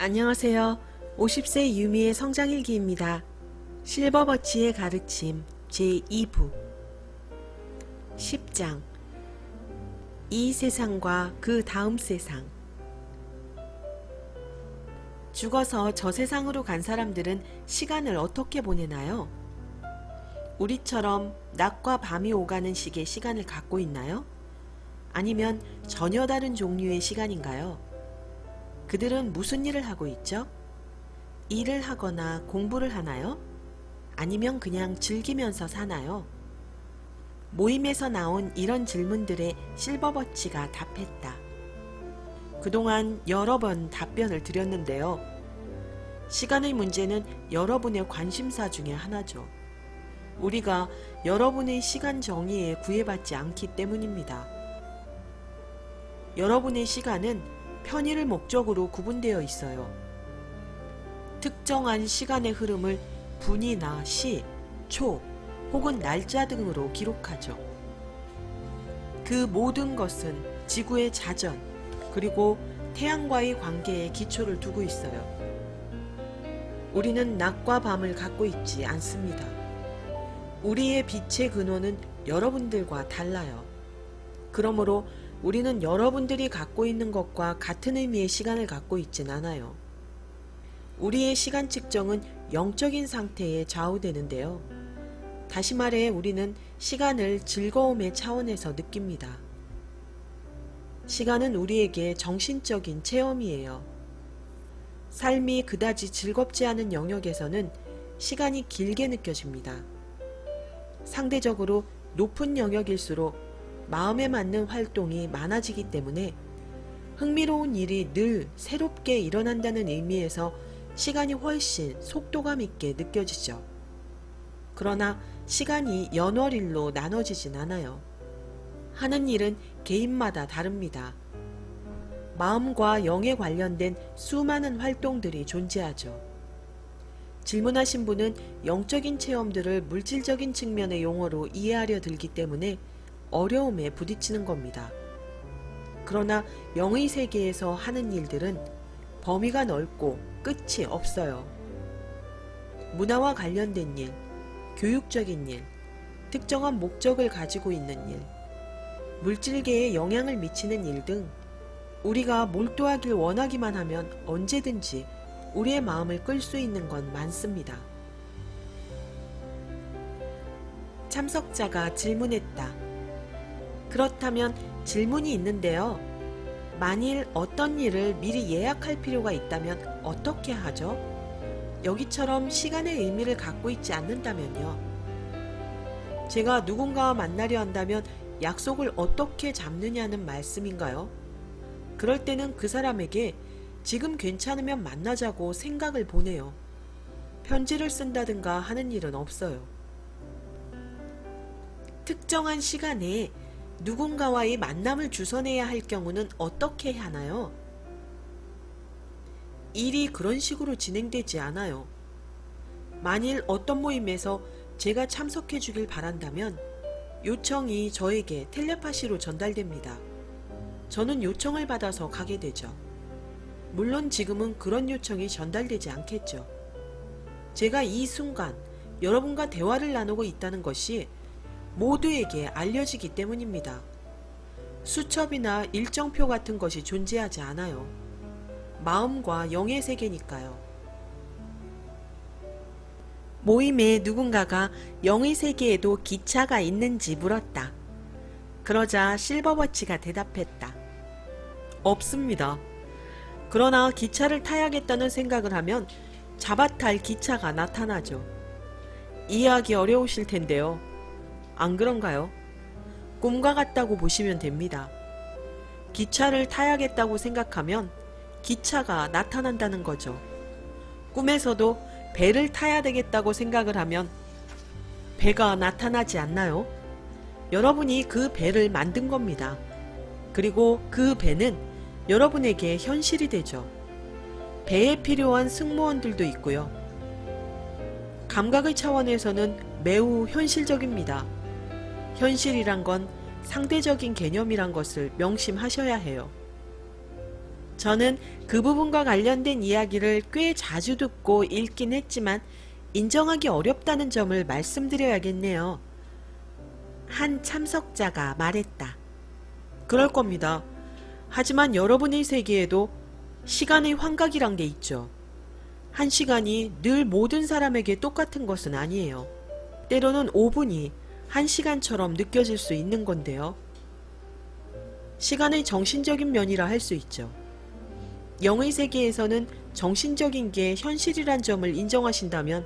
안녕하세요. 50세 유미의 성장일기입니다. 실버버치의 가르침 제2부 10장 이 세상과 그 다음 세상. 죽어서 저 세상으로 간 사람들은 시간을 어떻게 보내나요? 우리처럼 낮과 밤이 오가는 식의 시간을 갖고 있나요? 아니면 전혀 다른 종류의 시간인가요? 그들은 무슨 일을 하고 있죠? 일을 하거나 공부를 하나요? 아니면 그냥 즐기면서 사나요? 모임에서 나온 이런 질문들에 실버버치가 답했다. 그동안 여러 번 답변을 드렸는데요. 시간의 문제는 여러분의 관심사 중에 하나죠. 우리가 여러분의 시간 정의에 구애받지 않기 때문입니다. 여러분의 시간은 편의를 목적으로 구분되어 있어요. 특정한 시간의 흐름을 분이나 시, 초 혹은 날짜 등으로 기록하죠. 그 모든 것은 지구의 자전 그리고 태양과의 관계에 기초를 두고 있어요. 우리는 낮과 밤을 갖고 있지 않습니다. 우리의 빛의 근원은 여러분들과 달라요. 그러므로 우리는 여러분들이 갖고 있는 것과 같은 의미의 시간을 갖고 있진 않아요. 우리의 시간 측정은 영적인 상태에 좌우되는데요. 다시 말해 우리는 시간을 즐거움의 차원에서 느낍니다. 시간은 우리에게 정신적인 체험이에요. 삶이 그다지 즐겁지 않은 영역에서는 시간이 길게 느껴집니다. 상대적으로 높은 영역일수록 마음에 맞는 활동이 많아지기 때문에 흥미로운 일이 늘 새롭게 일어난다는 의미에서 시간이 훨씬 속도감 있게 느껴지죠. 그러나 시간이 연월일로 나눠지진 않아요. 하는 일은 개인마다 다릅니다. 마음과 영에 관련된 수많은 활동들이 존재하죠. 질문하신 분은 영적인 체험들을 물질적인 측면의 용어로 이해하려 들기 때문에 어려움에 부딪히는 겁니다. 그러나 영의 세계에서 하는 일들은 범위가 넓고 끝이 없어요. 문화와 관련된 일, 교육적인 일, 특정한 목적을 가지고 있는 일, 물질계에 영향을 미치는 일 등 우리가 몰두하길 원하기만 하면 언제든지 우리의 마음을 끌 수 있는 건 많습니다. 참석자가 질문했다. 그렇다면 질문이 있는데요. 만일 어떤 일을 미리 예약할 필요가 있다면 어떻게 하죠? 여기처럼 시간의 의미를 갖고 있지 않는다면요. 제가 누군가와 만나려 한다면 약속을 어떻게 잡느냐는 말씀인가요? 그럴 때는 그 사람에게 지금 괜찮으면 만나자고 생각을 보내요. 편지를 쓴다든가 하는 일은 없어요. 특정한 시간에 누군가와의 만남을 주선해야 할 경우는 어떻게 하나요? 일이 그런 식으로 진행되지 않아요. 만일 어떤 모임에서 제가 참석해 주길 바란다면 요청이 저에게 텔레파시로 전달됩니다. 저는 요청을 받아서 가게 되죠. 물론 지금은 그런 요청이 전달되지 않겠죠. 제가 이 순간 여러분과 대화를 나누고 있다는 것이 모두에게 알려지기 때문입니다. 수첩이나 일정표 같은 것이 존재하지 않아요. 마음과 영의 세계니까요. 모임에 누군가가 영의 세계에도 기차가 있는지 물었다. 그러자 실버버치가 대답했다. 없습니다. 그러나 기차를 타야겠다는 생각을 하면 잡아탈 기차가 나타나죠. 이해하기 어려우실 텐데요. 안 그런가요? 꿈과 같다고 보시면 됩니다. 기차를 타야겠다고 생각하면 기차가 나타난다는 거죠. 꿈에서도 배를 타야 되겠다고 생각을 하면 배가 나타나지 않나요? 여러분이 그 배를 만든 겁니다. 그리고 그 배는 여러분에게 현실이 되죠. 배에 필요한 승무원들도 있고요. 감각의 차원에서는 매우 현실적입니다. 현실이란 건 상대적인 개념이란 것을 명심하셔야 해요. 저는 그 부분과 관련된 이야기를 꽤 자주 듣고 읽긴 했지만 인정하기 어렵다는 점을 말씀드려야겠네요. 한 참석자가 말했다. 그럴 겁니다. 하지만 여러분의 세계에도 시간의 환각이란 게 있죠. 한 시간이 늘 모든 사람에게 똑같은 것은 아니에요. 때로는 5분이 한 시간처럼 느껴질 수 있는 건데요. 시간의 정신적인 면이라 할 수 있죠. 영의 세계에서는 정신적인 게 현실이란 점을 인정하신다면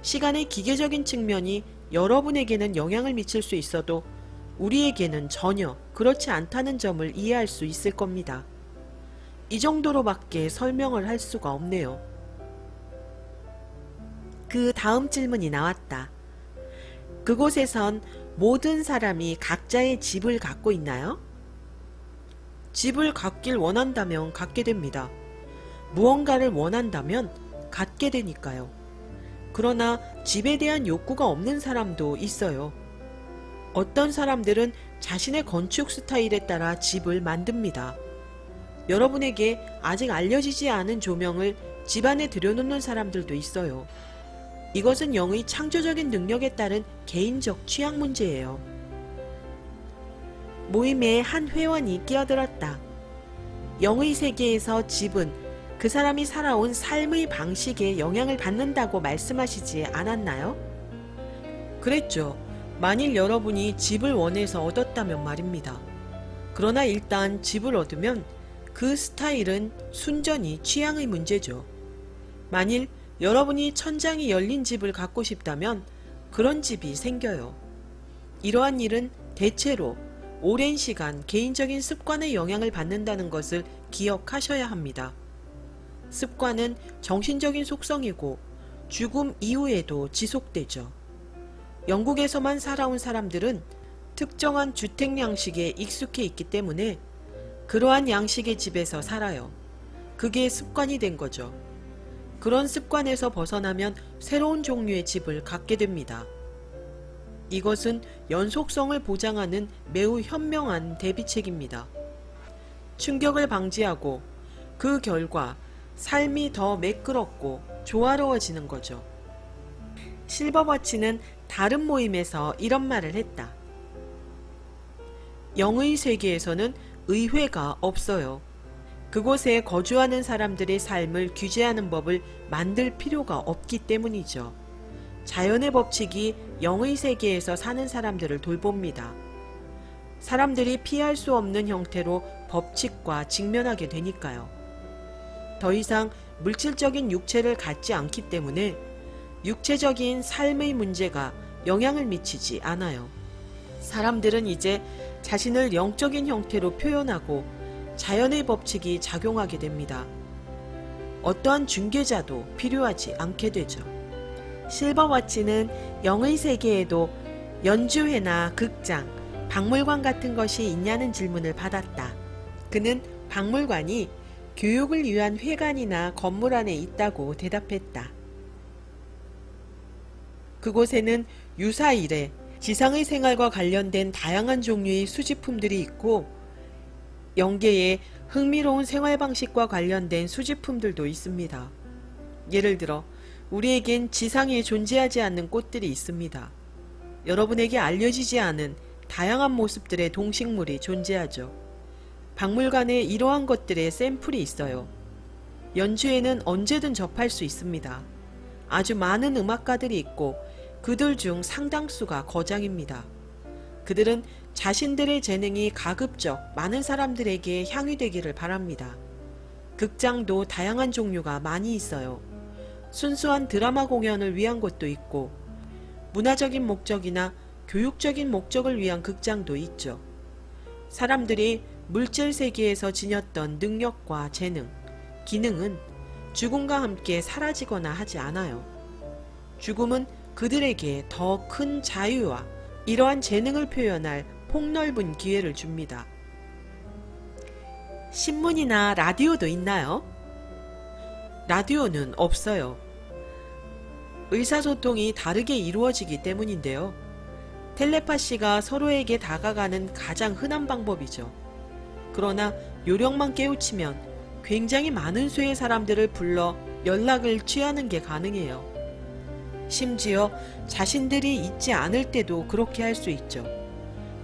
시간의 기계적인 측면이 여러분에게는 영향을 미칠 수 있어도 우리에게는 전혀 그렇지 않다는 점을 이해할 수 있을 겁니다. 이 정도로밖에 설명을 할 수가 없네요. 그 다음 질문이 나왔다. 그곳에선 모든 사람이 각자의 집을 갖고 있나요? 집을 갖길 원한다면 갖게 됩니다. 무언가를 원한다면 갖게 되니까요. 그러나 집에 대한 욕구가 없는 사람도 있어요. 어떤 사람들은 자신의 건축 스타일에 따라 집을 만듭니다. 여러분에게 아직 알려지지 않은 조명을 집 안에 들여놓는 사람들도 있어요. 이것은 영의 창조적인 능력에 따른 개인적 취향 문제예요. 모임에 한 회원이 끼어들었다. 영의 세계에서 집은 그 사람이 살아온 삶의 방식에 영향을 받는다고 말씀하시지 않았나요? 그랬죠. 만일 여러분이 집을 원해서 얻었다면 말입니다. 그러나 일단 집을 얻으면 그 스타일은 순전히 취향의 문제죠. 만일 여러분이 천장이 열린 집을 갖고 싶다면 그런 집이 생겨요. 이러한 일은 대체로 오랜 시간 개인적인 습관의 영향을 받는다는 것을 기억하셔야 합니다. 습관은 정신적인 속성이고 죽음 이후에도 지속되죠. 영국에서만 살아온 사람들은 특정한 주택 양식에 익숙해 있기 때문에 그러한 양식의 집에서 살아요. 그게 습관이 된 거죠. 그런 습관에서 벗어나면 새로운 종류의 집을 갖게 됩니다. 이것은 연속성을 보장하는 매우 현명한 대비책입니다. 충격을 방지하고 그 결과 삶이 더 매끄럽고 조화로워지는 거죠. 실버버치는 다른 모임에서 이런 말을 했다. 영의 세계에서는 의회가 없어요. 그곳에 거주하는 사람들의 삶을 규제하는 법을 만들 필요가 없기 때문이죠. 자연의 법칙이 영의 세계에서 사는 사람들을 돌봅니다. 사람들이 피할 수 없는 형태로 법칙과 직면하게 되니까요. 더 이상 물질적인 육체를 갖지 않기 때문에 육체적인 삶의 문제가 영향을 미치지 않아요. 사람들은 이제 자신을 영적인 형태로 표현하고 자연의 법칙이 작용하게 됩니다. 어떠한 중개자도 필요하지 않게 되죠. 실버워치는 영의 세계에도 연주회나 극장, 박물관 같은 것이 있냐는 질문을 받았다. 그는 박물관이 교육을 위한 회관이나 건물 안에 있다고 대답했다. 그곳에는 유사 이래 지상의 생활과 관련된 다양한 종류의 수집품들이 있고 영계의 흥미로운 생활 방식과 관련된 수집품들도 있습니다. 예를 들어 우리에겐 지상에 존재하지 않는 꽃들이 있습니다. 여러분에게 알려지지 않은 다양한 모습들의 동식물이 존재하죠. 박물관에 이러한 것들의 샘플이 있어요. 연주회는 언제든 접할 수 있습니다. 아주 많은 음악가들이 있고 그들 중 상당수가 거장입니다. 그들은 자신들의 재능이 가급적 많은 사람들에게 향유되기를 바랍니다. 극장도 다양한 종류가 많이 있어요. 순수한 드라마 공연을 위한 것도 있고 문화적인 목적이나 교육적인 목적을 위한 극장도 있죠. 사람들이 물질 세계에서 지녔던 능력과 재능, 기능은 죽음과 함께 사라지거나 하지 않아요. 죽음은 그들에게 더 큰 자유와 이러한 재능을 표현할 폭넓은 기회를 줍니다. 신문이나 라디오도 있나요? 라디오는 없어요. 의사소통이 다르게 이루어지기 때문인데요. 텔레파시가 서로에게 다가가는 가장 흔한 방법이죠. 그러나 요령만 깨우치면 굉장히 많은 수의 사람들을 불러 연락을 취하는 게 가능해요. 심지어 자신들이 있지 않을 때도 그렇게 할 수 있죠.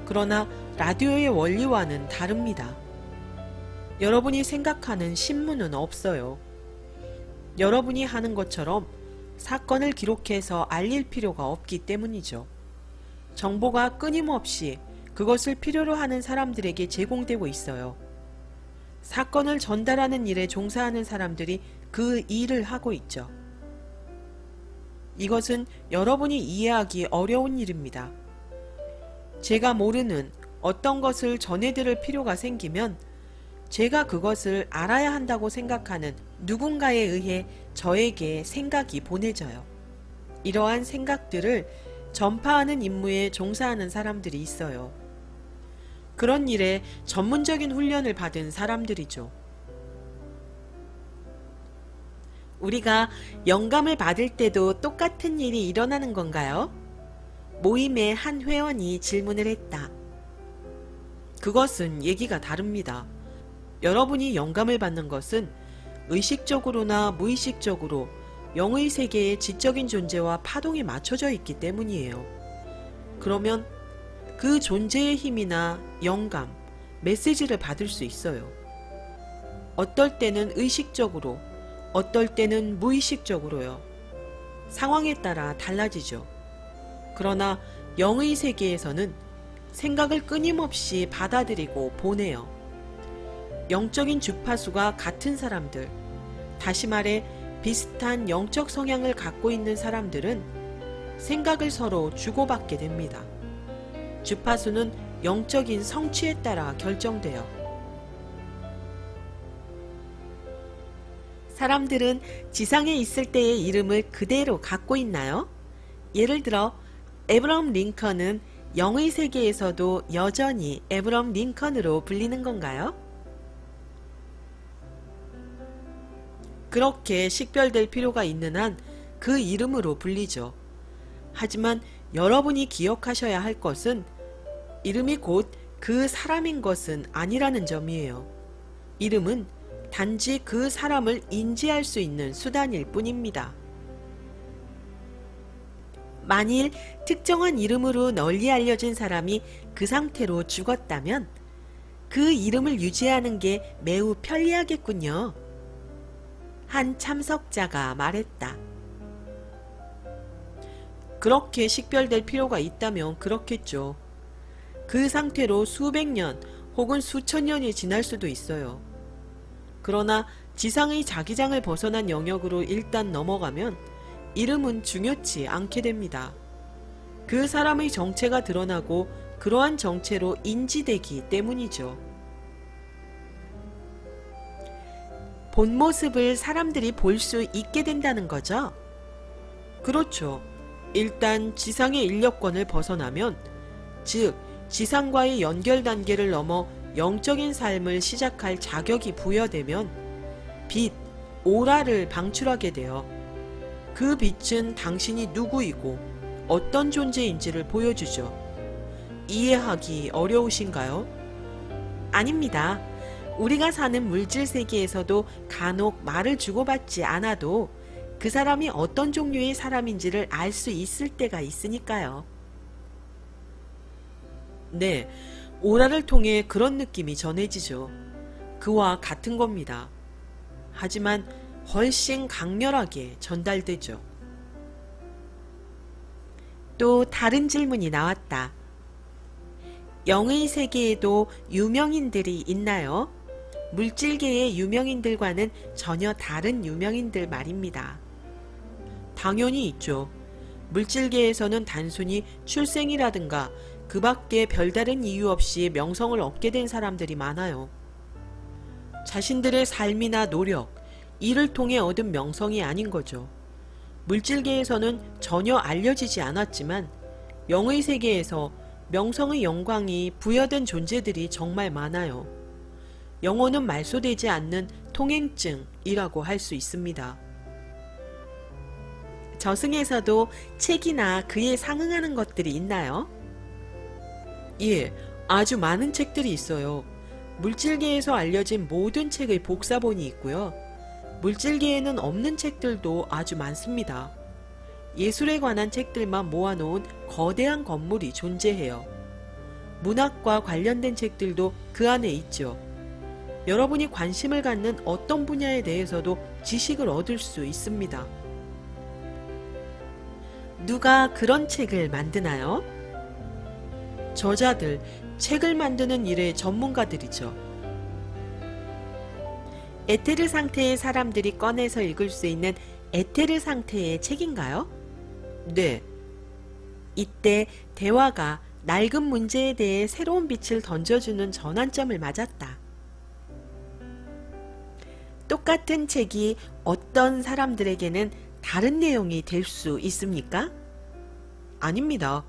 그러나 라디오의 원리와는 다릅니다. 여러분이 생각하는 신문은 없어요. 여러분이 하는 것처럼 사건을 기록해서 알릴 필요가 없기 때문이죠. 정보가 끊임없이 그것을 필요로 하는 사람들에게 제공되고 있어요. 사건을 전달하는 일에 종사하는 사람들이 그 일을 하고 있죠. 이것은 여러분이 이해하기 어려운 일입니다. 제가 모르는 어떤 것을 전해드릴 필요가 생기면 제가 그것을 알아야 한다고 생각하는 누군가에 의해 저에게 생각이 보내져요. 이러한 생각들을 전파하는 임무에 종사하는 사람들이 있어요. 그런 일에 전문적인 훈련을 받은 사람들이죠. 우리가 영감을 받을 때도 똑같은 일이 일어나는 건가요? 모임의 한 회원이 질문을 했다. 그것은 얘기가 다릅니다. 여러분이 영감을 받는 것은 의식적으로나 무의식적으로 영의 세계의 지적인 존재와 파동이 맞춰져 있기 때문이에요. 그러면 그 존재의 힘이나 영감, 메시지를 받을 수 있어요. 어떨 때는 의식적으로, 어떨 때는 무의식적으로요. 상황에 따라 달라지죠. 그러나 영의 세계에서는 생각을 끊임없이 받아들이고 보내요. 영적인 주파수가 같은 사람들, 다시 말해 비슷한 영적 성향을 갖고 있는 사람들은 생각을 서로 주고받게 됩니다. 주파수는 영적인 성취에 따라 결정돼요. 사람들은 지상에 있을 때의 이름을 그대로 갖고 있나요? 예를 들어 에브러함 링컨은 영의 세계에서도 여전히 에브러함 링컨으로 불리는 건가요? 그렇게 식별될 필요가 있는 한 그 이름으로 불리죠. 하지만 여러분이 기억하셔야 할 것은 이름이 곧 그 사람인 것은 아니라는 점이에요. 이름은 단지 그 사람을 인지할 수 있는 수단일 뿐입니다. 만일 특정한 이름으로 널리 알려진 사람이 그 상태로 죽었다면 그 이름을 유지하는 게 매우 편리하겠군요. 한 참석자가 말했다. 그렇게 식별될 필요가 있다면 그렇겠죠. 그 상태로 수백 년 혹은 수천 년이 지날 수도 있어요. 그러나 지상의 자기장을 벗어난 영역으로 일단 넘어가면 이름은 중요치 않게 됩니다. 그 사람의 정체가 드러나고 그러한 정체로 인지되기 때문이죠. 본 모습을 사람들이 볼 수 있게 된다는 거죠? 그렇죠. 일단 지상의 인력권을 벗어나면, 즉 지상과의 연결 단계를 넘어 영적인 삶을 시작할 자격이 부여되면 빛, 오라를 방출하게 되어 그 빛은 당신이 누구이고 어떤 존재인지를 보여주죠. 이해하기 어려우신가요? 아닙니다. 우리가 사는 물질 세계에서도 간혹 말을 주고받지 않아도 그 사람이 어떤 종류의 사람인지를 알 수 있을 때가 있으니까요. 네, 오라를 통해 그런 느낌이 전해지죠. 그와 같은 겁니다. 하지만 훨씬 강렬하게 전달되죠. 또 다른 질문이 나왔다. 영의 세계에도 유명인들이 있나요? 물질계의 유명인들과는 전혀 다른 유명인들 말입니다. 당연히 있죠. 물질계에서는 단순히 출생이라든가 그 밖에 별다른 이유 없이 명성을 얻게 된 사람들이 많아요. 자신들의 삶이나 노력, 일을 통해 얻은 명성이 아닌 거죠. 물질계에서는 전혀 알려지지 않았지만 영의 세계에서 명성의 영광이 부여된 존재들이 정말 많아요. 영어는 말소되지 않는 통행증이라고 할 수 있습니다. 저승에서도 책이나 그에 상응하는 것들이 있나요? 예, 아주 많은 책들이 있어요. 물질계에서 알려진 모든 책의 복사본이 있고요. 물질계에는 없는 책들도 아주 많습니다. 예술에 관한 책들만 모아놓은 거대한 건물이 존재해요. 문학과 관련된 책들도 그 안에 있죠. 여러분이 관심을 갖는 어떤 분야에 대해서도 지식을 얻을 수 있습니다. 누가 그런 책을 만드나요? 저자들, 책을 만드는 일의 전문가들이죠. 에테르 상태의 사람들이 꺼내서 읽을 수 있는 에테르 상태의 책인가요? 네. 이때 대화가 낡은 문제에 대해 새로운 빛을 던져주는 전환점을 맞았다. 똑같은 책이 어떤 사람들에게는 다른 내용이 될 수 있습니까? 아닙니다.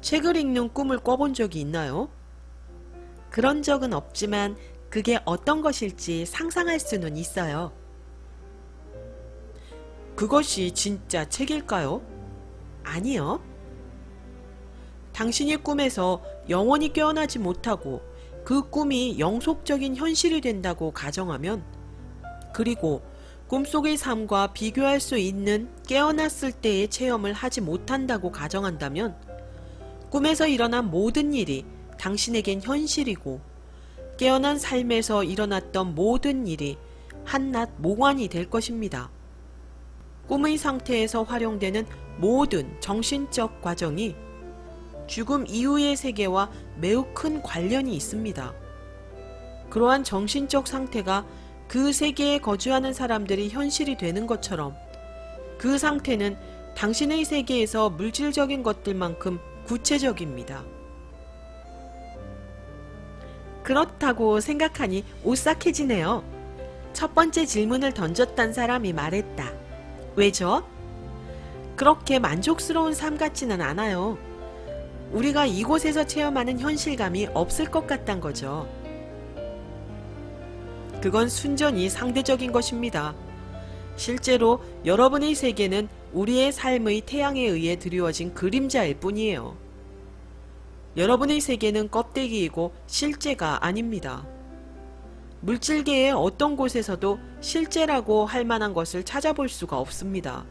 책을 읽는 꿈을 꿔본 적이 있나요? 그런 적은 없지만 그게 어떤 것일지 상상할 수는 있어요. 그것이 진짜 책일까요? 아니요. 당신이 꿈에서 영원히 깨어나지 못하고 그 꿈이 영속적인 현실이 된다고 가정하면, 그리고 꿈속의 삶과 비교할 수 있는 깨어났을 때의 체험을 하지 못한다고 가정한다면, 꿈에서 일어난 모든 일이 당신에겐 현실이고 깨어난 삶에서 일어났던 모든 일이 한낱 몽환이 될 것입니다. 꿈의 상태에서 활용되는 모든 정신적 과정이 죽음 이후의 세계와 매우 큰 관련이 있습니다. 그러한 정신적 상태가 그 세계에 거주하는 사람들이 현실이 되는 것처럼 그 상태는 당신의 세계에서 물질적인 것들만큼 구체적입니다. 그렇다고 생각하니 오싹해지네요. 첫 번째 질문을 던졌던 사람이 말했다. 왜죠? 그렇게 만족스러운 삶 같지는 않아요. 우리가 이곳에서 체험하는 현실감이 없을 것 같단 거죠. 그건 순전히 상대적인 것입니다. 실제로 여러분의 세계는 우리의 삶의 태양에 의해 드리워진 그림자일 뿐이에요. 여러분의 세계는 껍데기이고 실제가 아닙니다. 물질계의 어떤 곳에서도 실제라고 할 만한 것을 찾아볼 수가 없습니다.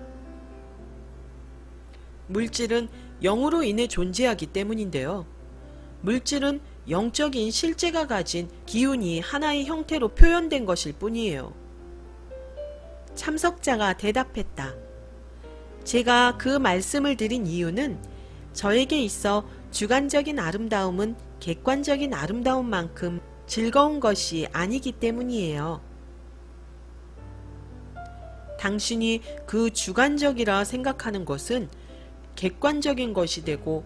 물질은 영으로 인해 존재하기 때문인데요. 물질은 영적인 실제가 가진 기운이 하나의 형태로 표현된 것일 뿐이에요. 참석자가 대답했다. 제가 그 말씀을 드린 이유는 저에게 있어 주관적인 아름다움은 객관적인 아름다움만큼 즐거운 것이 아니기 때문이에요. 당신이 그 주관적이라 생각하는 것은 객관적인 것이 되고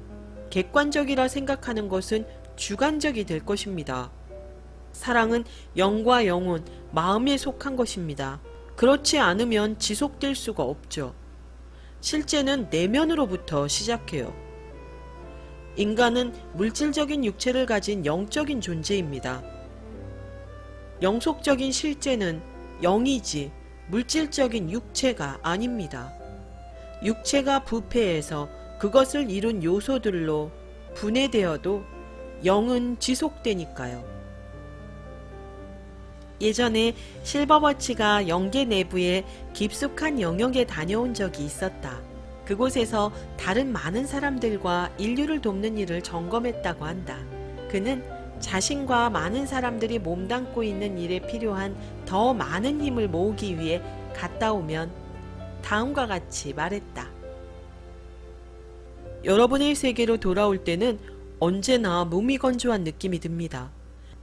객관적이라 생각하는 것은 주관적이 될 것입니다. 사랑은 영과 영혼, 마음에 속한 것입니다. 그렇지 않으면 지속될 수가 없죠. 실제는 내면으로부터 시작해요. 인간은 물질적인 육체를 가진 영적인 존재입니다. 영속적인 실제는 영이지 물질적인 육체가 아닙니다. 육체가 부패해서 그것을 이룬 요소들로 분해되어도 영은 지속되니까요. 예전에 실버버치가 영계 내부의 깊숙한 영역에 다녀온 적이 있었다. 그곳에서 다른 많은 사람들과 인류를 돕는 일을 점검했다고 한다. 그는 자신과 많은 사람들이 몸담고 있는 일에 필요한 더 많은 힘을 모으기 위해 갔다 오면 다음과 같이 말했다. 여러분의 세계로 돌아올 때는 언제나 무미건조한 느낌이 듭니다.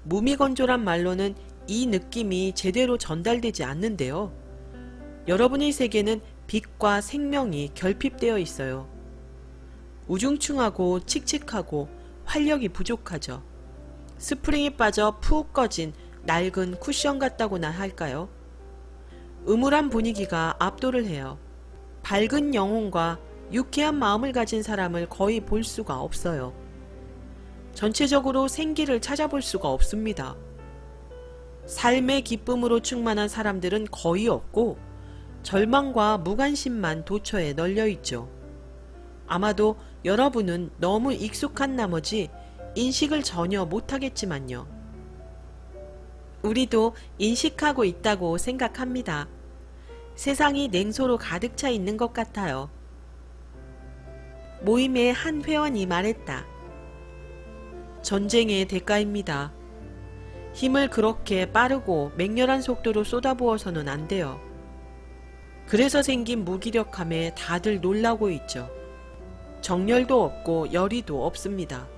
무미건조란 말로는 이 느낌이 제대로 전달되지 않는데요. 여러분의 세계는 빛과 생명이 결핍되어 있어요. 우중충하고 칙칙하고 활력이 부족하죠. 스프링이 빠져 푹 꺼진 낡은 쿠션 같다고나 할까요? 음울한 분위기가 압도를 해요. 밝은 영혼과 유쾌한 마음을 가진 사람을 거의 볼 수가 없어요. 전체적으로 생기를 찾아볼 수가 없습니다. 삶의 기쁨으로 충만한 사람들은 거의 없고 절망과 무관심만 도처에 널려있죠. 아마도 여러분은 너무 익숙한 나머지 인식을 전혀 못하겠지만요. 우리도 인식하고 있다고 생각합니다. 세상이 냉소로 가득 차 있는 것 같아요. 모임의 한 회원이 말했다. 전쟁의 대가입니다. 힘을 그렇게 빠르고 맹렬한 속도로 쏟아부어서는 안 돼요. 그래서 생긴 무기력함에 다들 놀라고 있죠. 정열도 없고 열의도 없습니다.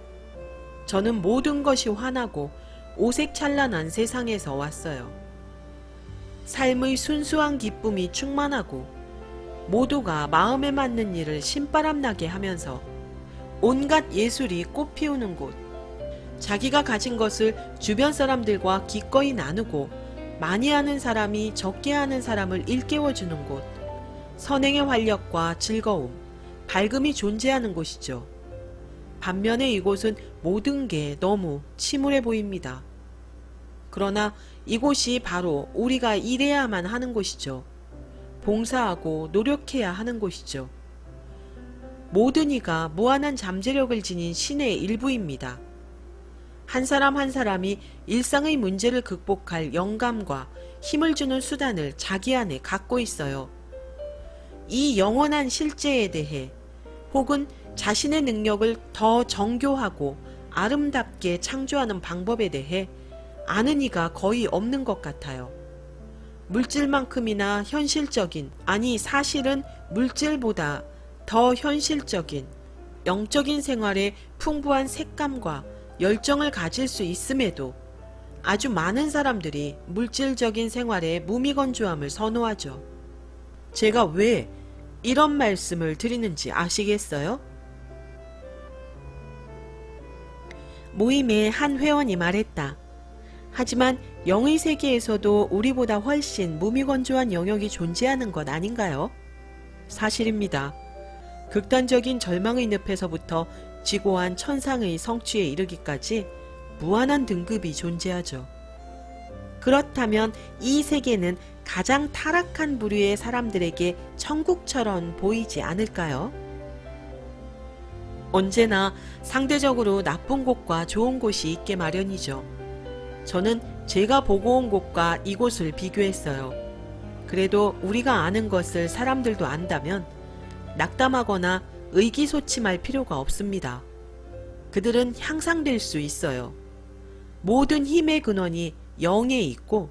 저는 모든 것이 환하고 오색찬란한 세상에서 왔어요. 삶의 순수한 기쁨이 충만하고 모두가 마음에 맞는 일을 신바람나게 하면서 온갖 예술이 꽃피우는 곳, 자기가 가진 것을 주변 사람들과 기꺼이 나누고 많이 하는 사람이 적게 하는 사람을 일깨워주는 곳, 선행의 활력과 즐거움, 밝음이 존재하는 곳이죠. 반면에 이곳은 모든 게 너무 침울해 보입니다. 그러나 이곳이 바로 우리가 일해야만 하는 곳이죠. 봉사하고 노력해야 하는 곳이죠. 모든 이가 무한한 잠재력을 지닌 신의 일부입니다. 한 사람 한 사람이 일상의 문제를 극복할 영감과 힘을 주는 수단을 자기 안에 갖고 있어요. 이 영원한 실제에 대해 혹은 자신의 능력을 더 정교하고 아름답게 창조하는 방법에 대해 아는 이가 거의 없는 것 같아요. 물질만큼이나 현실적인, 아니 사실은 물질보다 더 현실적인, 영적인 생활에 풍부한 색감과 열정을 가질 수 있음에도 아주 많은 사람들이 물질적인 생활에 무미건조함을 선호하죠. 제가 왜 이런 말씀을 드리는지 아시겠어요? 모임의 한 회원이 말했다. 하지만 영의 세계에서도 우리보다 훨씬 무미건조한 영역이 존재하는 것 아닌가요? 사실입니다. 극단적인 절망의 늪에서부터 지고한 천상의 성취에 이르기까지 무한한 등급이 존재하죠. 그렇다면 이 세계는 가장 타락한 부류의 사람들에게 천국처럼 보이지 않을까요? 언제나 상대적으로 나쁜 곳과 좋은 곳이 있게 마련이죠. 저는 제가 보고 온 곳과 이곳을 비교했어요. 그래도 우리가 아는 것을 사람들도 안다면 낙담하거나 의기소침할 필요가 없습니다. 그들은 향상될 수 있어요. 모든 힘의 근원이 영에 있고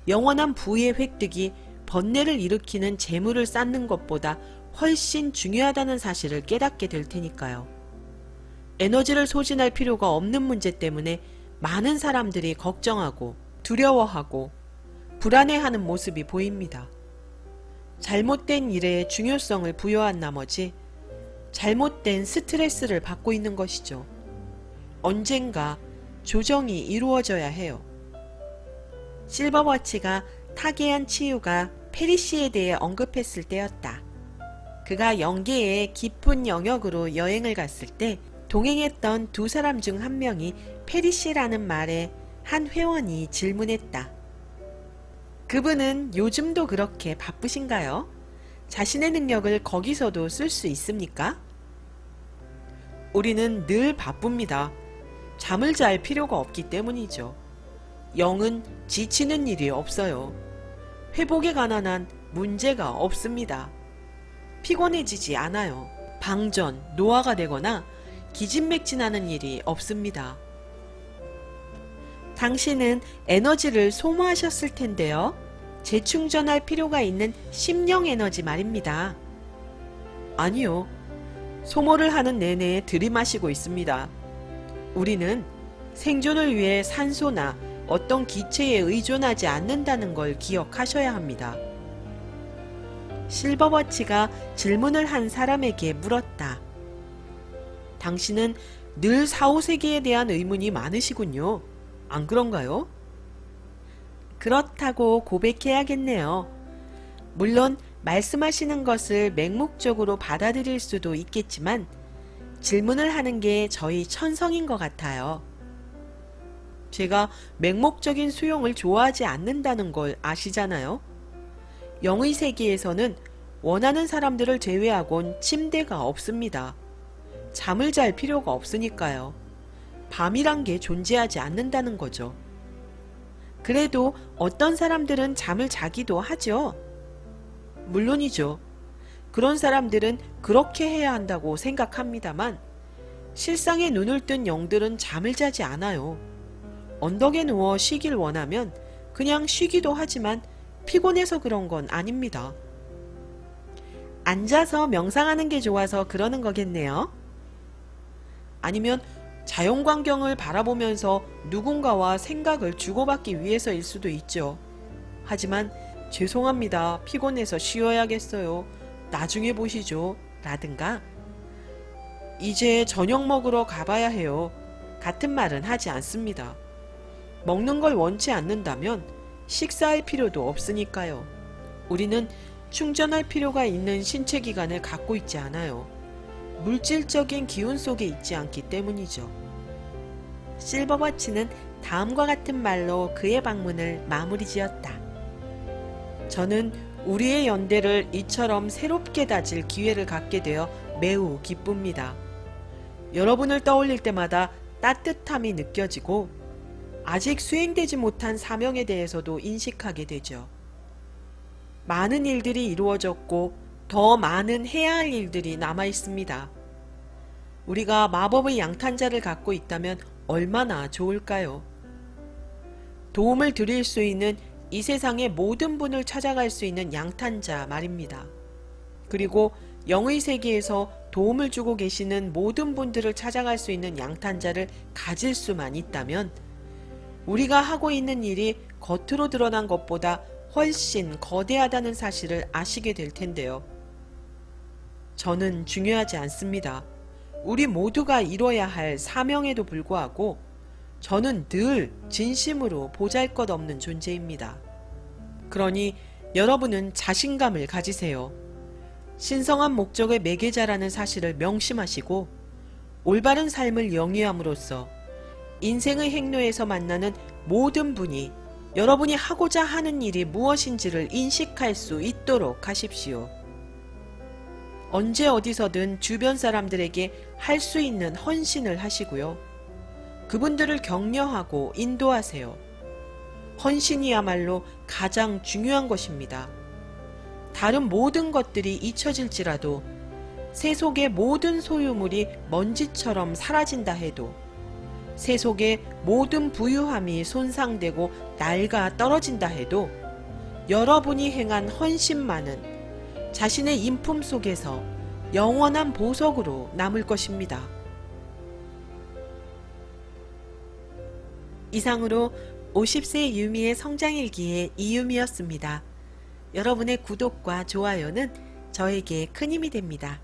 영원한 부의 획득이 번뇌를 일으키는 재물을 쌓는 것보다 훨씬 중요하다는 사실을 깨닫게 될 테니까요. 에너지를 소진할 필요가 없는 문제 때문에 많은 사람들이 걱정하고 두려워하고 불안해하는 모습이 보입니다. 잘못된 일에 중요성을 부여한 나머지 잘못된 스트레스를 받고 있는 것이죠. 언젠가 조정이 이루어져야 해요. 실버워치가 타계한 치유가 페리시에 대해 언급했을 때였다. 그가 영계의 깊은 영역으로 여행을 갔을 때 동행했던 두 사람 중 한 명이 페리시라는 말에 한 회원이 질문했다. 그분은 요즘도 그렇게 바쁘신가요? 자신의 능력을 거기서도 쓸 수 있습니까? 우리는 늘 바쁩니다. 잠을 잘 필요가 없기 때문이죠. 영은 지치는 일이 없어요. 회복에 관한 한 문제가 없습니다. 피곤해지지 않아요. 방전, 노화가 되거나 기진맥진하는 일이 없습니다. 당신은 에너지를 소모하셨을 텐데요. 재충전할 필요가 있는 심령 에너지 말입니다. 아니요. 소모를 하는 내내 들이마시고 있습니다. 우리는 생존을 위해 산소나 어떤 기체에 의존하지 않는다는 걸 기억하셔야 합니다. 실버워치가 질문을 한 사람에게 물었다. 당신은 늘 사후세계에 대한 의문이 많으시군요. 안 그런가요? 그렇다고 고백해야겠네요. 물론 말씀하시는 것을 맹목적으로 받아들일 수도 있겠지만 질문을 하는 게 저희 천성인 것 같아요. 제가 맹목적인 수용을 좋아하지 않는다는 걸 아시잖아요. 영의 세계에서는 원하는 사람들을 제외하곤 침대가 없습니다. 잠을 잘 필요가 없으니까요. 밤이란 게 존재하지 않는다는 거죠. 그래도 어떤 사람들은 잠을 자기도 하죠. 물론이죠. 그런 사람들은 그렇게 해야 한다고 생각합니다만 실상에 눈을 뜬 영들은 잠을 자지 않아요. 언덕에 누워 쉬길 원하면 그냥 쉬기도 하지만 피곤해서 그런 건 아닙니다. 앉아서 명상하는 게 좋아서 그러는 거겠네요. 아니면 자연광경을 바라보면서 누군가와 생각을 주고받기 위해서일 수도 있죠. 하지만 죄송합니다. 피곤해서 쉬어야겠어요. 나중에 보시죠. 라든가 이제 저녁 먹으러 가봐야 해요. 같은 말은 하지 않습니다. 먹는 걸 원치 않는다면 식사할 필요도 없으니까요. 우리는 충전할 필요가 있는 신체 기관을 갖고 있지 않아요. 물질적인 기운 속에 있지 않기 때문이죠. 실버버치는 다음과 같은 말로 그의 방문을 마무리 지었다. 저는 우리의 연대를 이처럼 새롭게 다질 기회를 갖게 되어 매우 기쁩니다. 여러분을 떠올릴 때마다 따뜻함이 느껴지고 아직 수행되지 못한 사명에 대해서도 인식하게 되죠. 많은 일들이 이루어졌고 더 많은 해야 할 일들이 남아 있습니다. 우리가 마법의 양탄자를 갖고 있다면 얼마나 좋을까요? 도움을 드릴 수 있는 이 세상의 모든 분을 찾아갈 수 있는 양탄자 말입니다. 그리고 영의 세계에서 도움을 주고 계시는 모든 분들을 찾아갈 수 있는 양탄자를 가질 수만 있다면 우리가 하고 있는 일이 겉으로 드러난 것보다 훨씬 거대하다는 사실을 아시게 될 텐데요. 저는 중요하지 않습니다. 우리 모두가 이뤄야 할 사명에도 불구하고 저는 늘 진심으로 보잘것없는 존재입니다. 그러니 여러분은 자신감을 가지세요. 신성한 목적의 매개자라는 사실을 명심하시고 올바른 삶을 영위함으로써 인생의 행로에서 만나는 모든 분이 여러분이 하고자 하는 일이 무엇인지를 인식할 수 있도록 하십시오. 언제 어디서든 주변 사람들에게 할 수 있는 헌신을 하시고요. 그분들을 격려하고 인도하세요. 헌신이야말로 가장 중요한 것입니다. 다른 모든 것들이 잊혀질지라도 세속의 모든 소유물이 먼지처럼 사라진다 해도 세속의 모든 부유함이 손상되고 낡아 떨어진다 해도 여러분이 행한 헌신만은 자신의 인품 속에서 영원한 보석으로 남을 것입니다. 이상으로 50세 유미의 성장일기의 이유미였습니다. 여러분의 구독과 좋아요는 저에게 큰 힘이 됩니다.